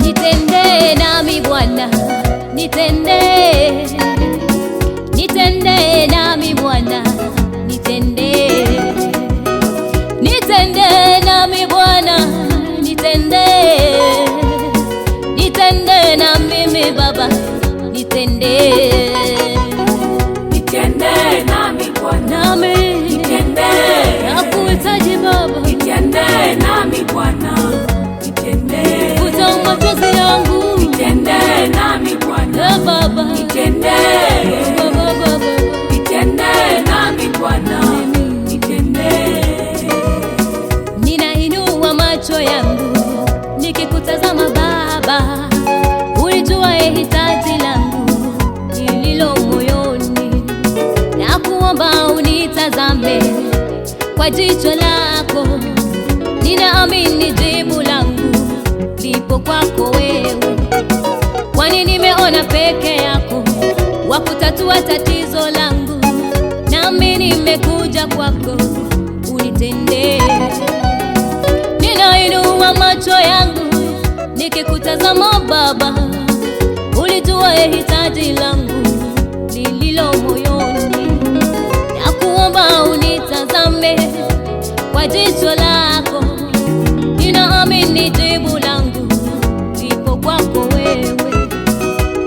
Nitende nami Bwana, nitende, nitende nami Bwana, nitende, nitende nami Bwana, nitende, nitende na mimi Baba, nitende, nitende nami Bwana, nami nitende, nakuhitaji Baba, nitende nami Bwana, nitende, futa machozi yangu, nitende nami Bwana, Baba, nitende, Baba, nitende nami Bwana, nitende. ninainua macho yangu nikikutazama Baba, ulijua hitaji langu lililo moyoni, na kuomba unitazame kwa jicho lako. Ninaamini jibu langu lipo kwako wewe, kwani nimeona peke yako wa kutatua tatizo langu, nami nimekuja kwako unitendee. Ninainua macho yangu nikikutazama Baba, ulijua hitaji langu lililo moyoni, na kuomba unitazame kwa jicho lako. Ninaamini jibu langu lipo kwako wewe,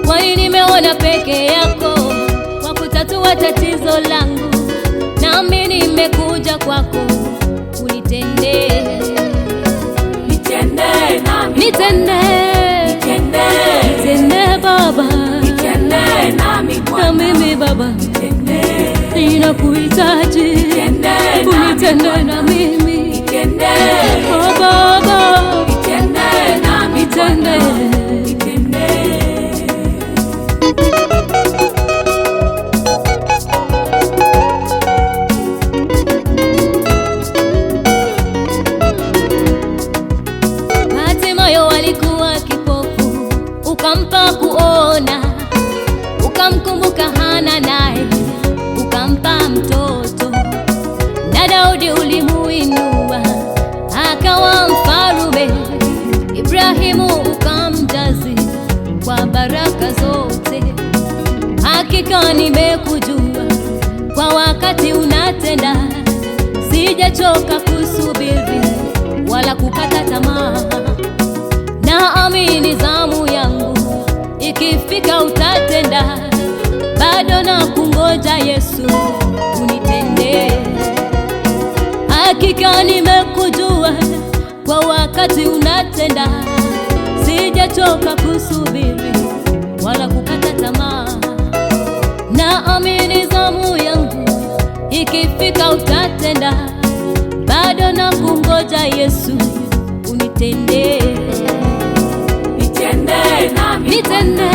kwani nimeona peke yako kwa kutatua tatizo langu, nami nimekuja kwako unitendee. Nitende nami, Nitende, nitende, nitende Baba, nitende nami na Bwana, mimi Baba, nitende, ninakuhitaji, nitende nami unitende Bwana, na mimi, nitende, oh Baba, nitende nami Bwana, nitende. nitende. Hatimayo alikuwa kipofu, ukampa kuona, ukamkumbuka Hana naye ukampa mtoto, na Daudi ulimuinua akawa mfalume, Ibrahimu ukamjazi kwa baraka zote. Hakika nimekujua kwa wakati unatenda, sijachoka kusubiri wala kukata tamaa. Naamini zamu yangu ikifika utatenda, bado na kungoja Yesu unitendee. Hakika nimekujua kwa wakati unatenda, sijachoka kusubiri wala kukata tamaa. Naamini zamu yangu ikifika utatenda, bado na kungoja Yesu unitendee. Nitende nami, Nitende,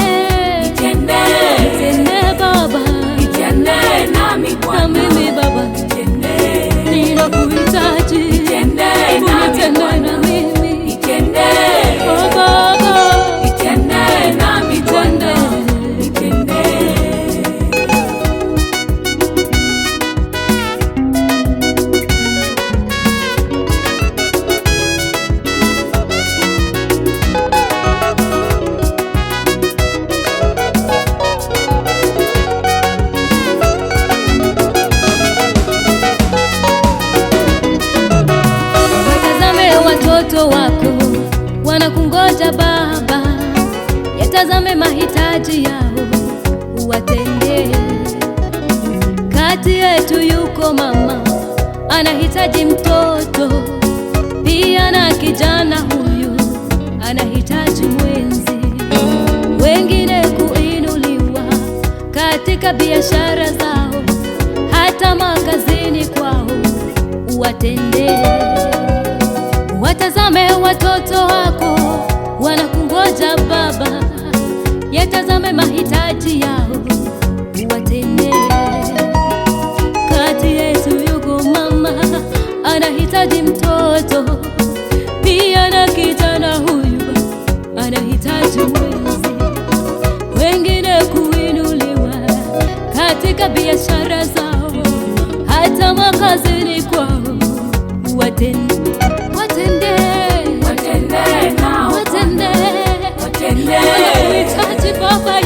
nitende, nitende Baba, nitende nami na Bwana, mimi Baba, nitende, ninakuhitaji, nitende nami unitende Bwana, na mimi, nitende, oh Baba, nitende nami Bwana, nitende. nitende. Watazame watoto wako wanakungoja Baba, yatazame mahitaji yao uwatendee. Kati yetu yuko mama anahitaji mtoto, pia na kijana huyu anahitaji mwenzi, wengine kuinuliwa katika biashara zao, hata makazini kwao uwatendee. Watazame watoto wako wanakungoja Baba, yatazame mahitaji yao uwatendee. Kati yetu yuko mama anahitaji mtoto, pia na kijana huyu anahitaji mwenzi, wengine kuinuliwa katika biashara zao, hata wako kazini kwao, watende watende nao, watende watende wanahitaji Baba